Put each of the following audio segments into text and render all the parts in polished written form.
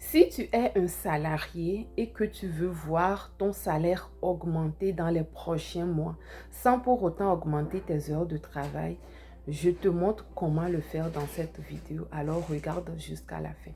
Si tu es un salarié et que tu veux voir ton salaire augmenter dans les prochains mois sans pour autant augmenter tes heures de travail, je te montre comment le faire dans cette vidéo. Alors regarde jusqu'à la fin.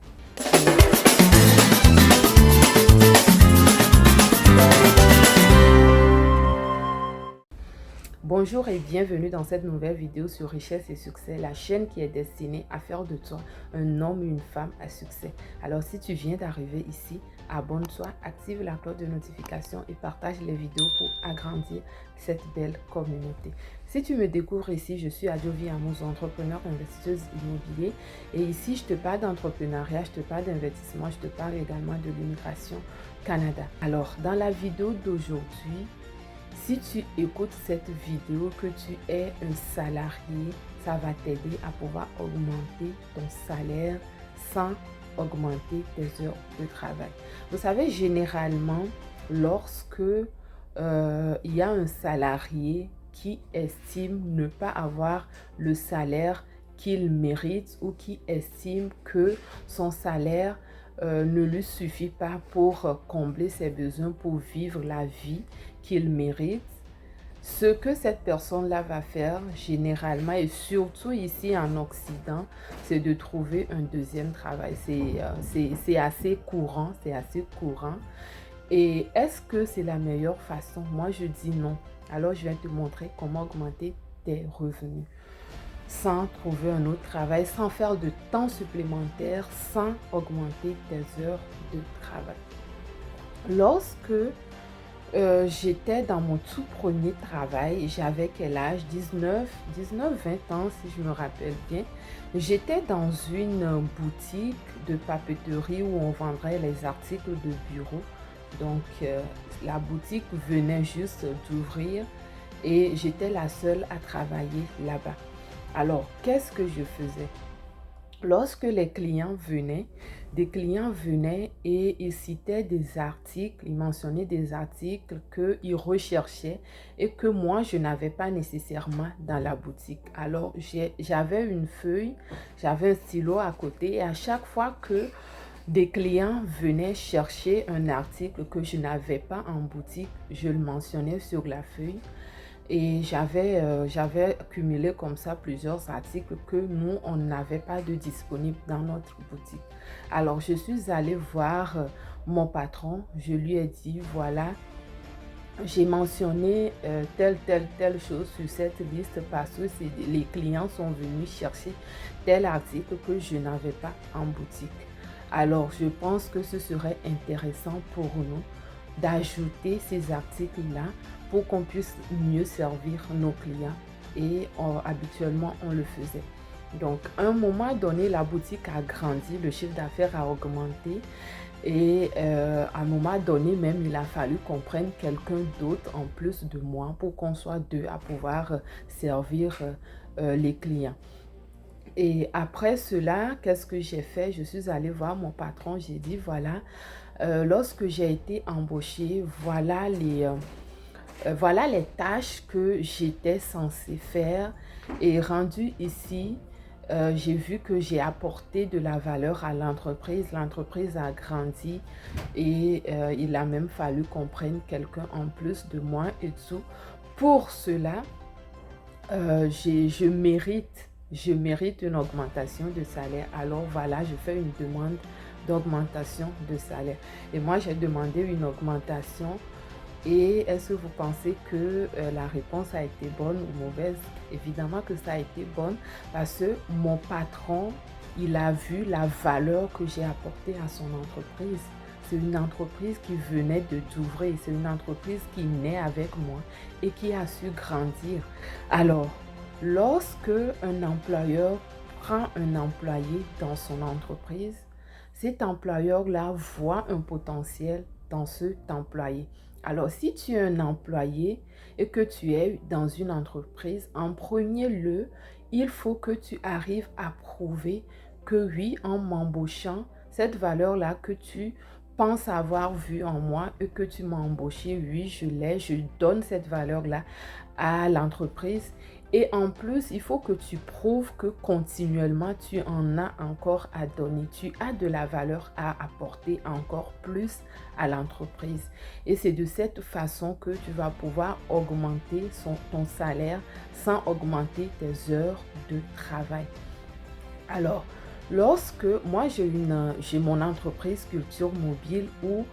Bonjour et bienvenue dans cette nouvelle vidéo sur Richesse et Succès, la chaîne qui est destinée à faire de toi un homme ou une femme à succès. Alors si tu viens d'arriver ici, abonne-toi, active la cloche de notification et partage les vidéos pour agrandir cette belle communauté. Si tu me découvres ici, je suis Adjovi Amouzo, entrepreneur, investisseuse immobilier. Et ici, je te parle d'entrepreneuriat, je te parle d'investissement, je te parle également de l'immigration Canada. Alors, dans la vidéo d'aujourd'hui, si tu écoutes cette vidéo, que tu es un salarié, ça va t'aider à pouvoir augmenter ton salaire sans augmenter tes heures de travail. Vous savez, généralement, lorsque il y a un salarié qui estime ne pas avoir le salaire qu'il mérite ou qui estime que son salaire ne lui suffit pas pour combler ses besoins, pour vivre la vie qu'il mérite, ce que cette personne-là va faire généralement et surtout ici en Occident, c'est de trouver un deuxième travail. C'est assez courant, Et est-ce que c'est la meilleure façon? Moi, je dis non. Alors, je vais te montrer comment augmenter tes revenus sans trouver un autre travail, sans faire de temps supplémentaire, sans augmenter tes heures de travail. Lorsque j'étais dans mon tout premier travail, j'avais quel âge? 19, 20 ans si je me rappelle bien. J'étais dans une boutique de papeterie où on vendrait les articles de bureau. Donc, la boutique venait juste d'ouvrir et j'étais la seule à travailler là-bas. Alors, qu'est-ce que je faisais? Lorsque les clients venaient, des clients venaient et ils citaient des articles, ils mentionnaient des articles qu'ils recherchaient et que moi, je n'avais pas nécessairement dans la boutique. Alors, j'avais une feuille, j'avais un stylo à côté et à chaque fois que des clients venaient chercher un article que je n'avais pas en boutique, je le mentionnais sur la feuille. Et j'avais cumulé comme ça plusieurs articles que nous, on n'avait pas de disponible dans notre boutique. Alors, je suis allée voir mon patron. Je lui ai dit, voilà, j'ai mentionné telle chose sur cette liste parce que les clients sont venus chercher tel article que je n'avais pas en boutique. Alors, je pense que ce serait intéressant pour nous d'ajouter ces articles-là pour qu'on puisse mieux servir nos clients et habituellement on le faisait. Donc à un moment donné, la boutique a grandi, le chiffre d'affaires a augmenté et à un moment donné même il a fallu qu'on prenne quelqu'un d'autre en plus de moi pour qu'on soit deux à pouvoir servir les clients. Et après cela, qu'est-ce que j'ai fait? Je suis allée voir mon patron, j'ai dit voilà, lorsque j'ai été embauchée, voilà les tâches que j'étais censée faire. Et rendu ici, j'ai vu que j'ai apporté de la valeur à l'entreprise. L'entreprise a grandi et il a même fallu qu'on prenne quelqu'un en plus de moi et tout. Pour cela, je mérite une augmentation de salaire. Alors voilà, je fais une demande d'augmentation de salaire. Et moi, j'ai demandé une augmentation. Et est-ce que vous pensez que la réponse a été bonne ou mauvaise? Évidemment que ça a été bonne parce que mon patron, il a vu la valeur que j'ai apportée à son entreprise. C'est une entreprise qui venait d'ouvrir, c'est une entreprise qui naît avec moi et qui a su grandir. Alors, lorsque un employeur prend un employé dans son entreprise, cet employeur-là voit un potentiel dans cet employé. Alors, si tu es un employé et que tu es dans une entreprise, en premier lieu, il faut que tu arrives à prouver que oui, en m'embauchant, cette valeur-là que tu penses avoir vue en moi et que tu m'as embauché, oui, je donne cette valeur-là à l'entreprise Et en plus, il faut que tu prouves que continuellement, tu en as encore à donner. Tu as de la valeur à apporter encore plus à l'entreprise. Et c'est de cette façon que tu vas pouvoir augmenter ton salaire sans augmenter tes heures de travail. Alors, lorsque moi j'ai mon entreprise Culture Mobile où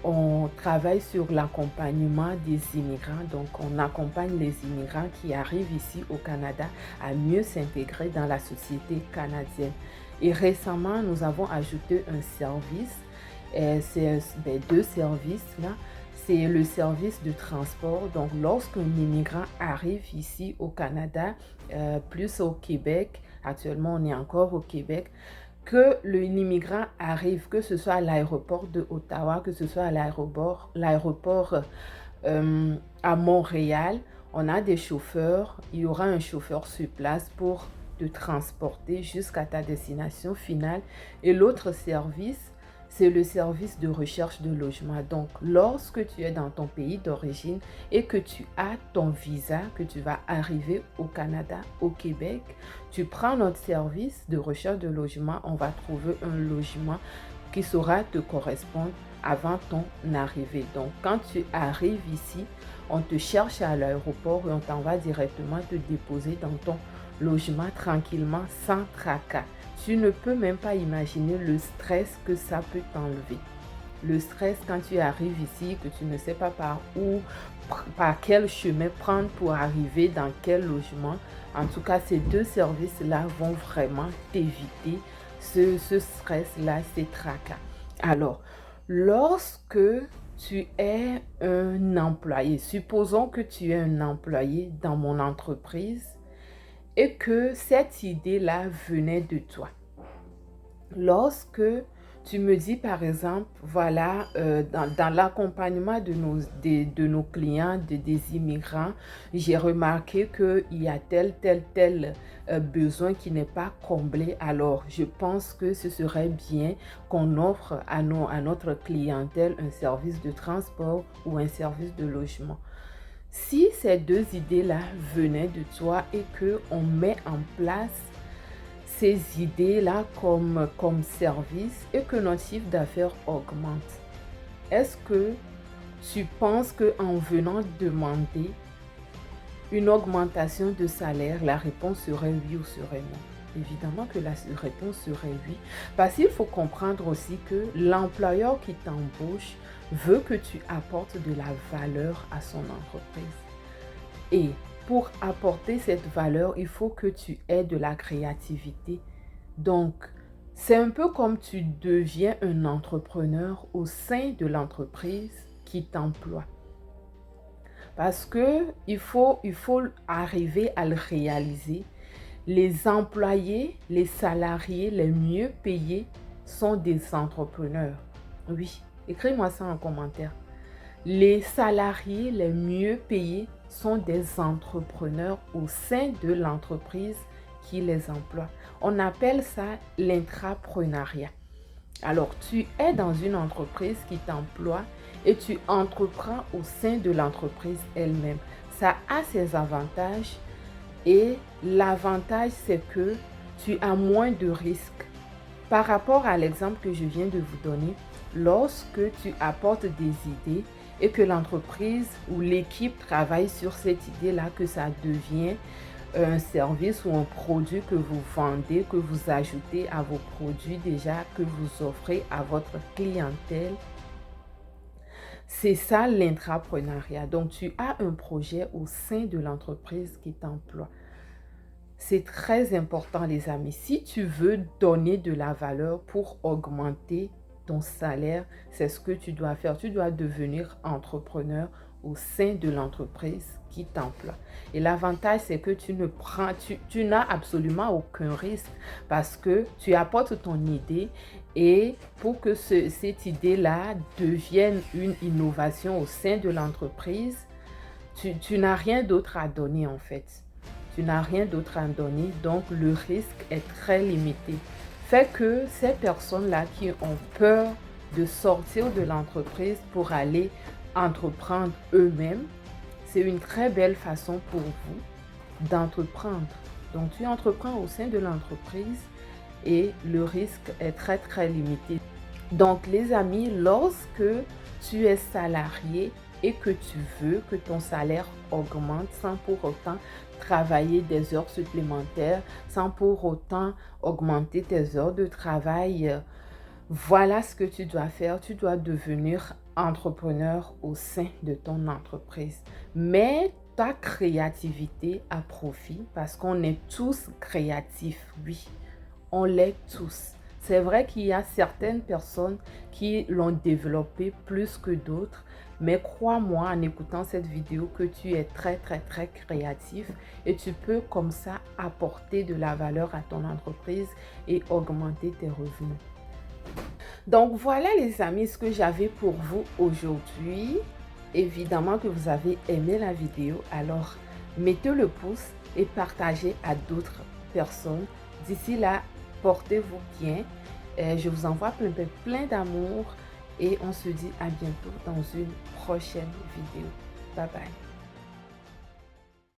on travaille sur l'accompagnement des immigrants. Donc, on accompagne les immigrants qui arrivent ici au Canada à mieux s'intégrer dans la société canadienne. Et récemment, nous avons ajouté un service. C'est deux services là. C'est le service de transport. Donc, lorsqu'un immigrant arrive ici au Canada, plus au Québec, actuellement on est encore au Québec, que l'immigrant arrive, que ce soit à l'aéroport de Ottawa, que ce soit à l'aéroport à Montréal, on a des chauffeurs, il y aura un chauffeur sur place pour te transporter jusqu'à ta destination finale. Et l'autre service, c'est le service de recherche de logement. Donc, lorsque tu es dans ton pays d'origine et que tu as ton visa, que tu vas arriver au Canada, au Québec, tu prends notre service de recherche de logement. On va trouver un logement qui saura te correspondre avant ton arrivée. Donc, quand tu arrives ici, on te cherche à l'aéroport et on t'en va directement te déposer dans ton logement tranquillement, sans tracas. Tu ne peux même pas imaginer le stress que ça peut t'enlever. Le stress quand tu arrives ici, que tu ne sais pas par quel chemin prendre pour arriver dans quel logement. En tout cas, ces deux services-là vont vraiment t'éviter ce stress-là, ces tracas. Alors, lorsque tu es un employé, supposons que tu es un employé dans mon entreprise, et que cette idée-là venait de toi. Lorsque tu me dis, par exemple, voilà, dans l'accompagnement de nos clients, des immigrants, j'ai remarqué qu'il y a tel besoin qui n'est pas comblé. Alors, je pense que ce serait bien qu'on offre à notre clientèle un service de transport ou un service de logement. Si ces deux idées-là venaient de toi et qu'on met en place ces idées-là comme service et que notre chiffre d'affaires augmente, est-ce que tu penses qu'en venant demander une augmentation de salaire, la réponse serait oui ou serait non? Évidemment que la réponse serait oui, parce qu'il faut comprendre aussi que l'employeur qui t'embauche veut que tu apportes de la valeur à son entreprise. Et pour apporter cette valeur, il faut que tu aies de la créativité. Donc, c'est un peu comme tu deviens un entrepreneur au sein de l'entreprise qui t'emploie. Parce qu'il faut arriver à le réaliser. Les employés, les salariés les mieux payés sont des entrepreneurs. Oui, écris-moi ça en commentaire. Les salariés les mieux payés sont des entrepreneurs au sein de l'entreprise qui les emploie. On appelle ça l'intrapreneuriat. Alors, tu es dans une entreprise qui t'emploie et tu entreprends au sein de l'entreprise elle-même. Ça a ses avantages. Et l'avantage, c'est que tu as moins de risques. Par rapport à l'exemple que je viens de vous donner, lorsque tu apportes des idées et que l'entreprise ou l'équipe travaille sur cette idée-là, que ça devient un service ou un produit que vous vendez, que vous ajoutez à vos produits déjà, que vous offrez à votre clientèle, c'est ça l'intrapreneuriat. Donc, tu as un projet au sein de l'entreprise qui t'emploie. C'est très important, les amis. Si tu veux donner de la valeur pour augmenter ton salaire, c'est ce que tu dois faire. Tu dois devenir entrepreneur au sein de l'entreprise qui t'emploie. Et l'avantage, c'est que tu n'as absolument aucun risque parce que tu apportes ton idée et pour que cette idée-là devienne une innovation au sein de l'entreprise, tu n'as rien d'autre à donner en fait. Tu n'as rien d'autre à donner, donc le risque est très limité. Fait que ces personnes-là qui ont peur de sortir de l'entreprise pour aller entreprendre eux-mêmes, c'est une très belle façon pour vous d'entreprendre. Donc, tu entreprends au sein de l'entreprise et le risque est très, très limité. Donc, les amis, lorsque tu es salarié et que tu veux que ton salaire augmente sans pour autant travailler des heures supplémentaires, sans pour autant augmenter tes heures de travail, voilà ce que tu dois faire. Tu dois devenir entrepreneur au sein de ton entreprise. Mais ta créativité à profit, parce qu'on est tous créatifs, oui, on l'est tous. C'est vrai qu'il y a certaines personnes qui l'ont développé plus que d'autres, mais crois-moi en écoutant cette vidéo que tu es très, très, très créatif et tu peux comme ça apporter de la valeur à ton entreprise et augmenter tes revenus. Donc voilà les amis ce que j'avais pour vous aujourd'hui. Évidemment que vous avez aimé la vidéo, alors mettez le pouce et partagez à d'autres personnes. D'ici là, portez-vous bien. Je vous envoie plein d'amour et on se dit à bientôt dans une prochaine vidéo. Bye bye.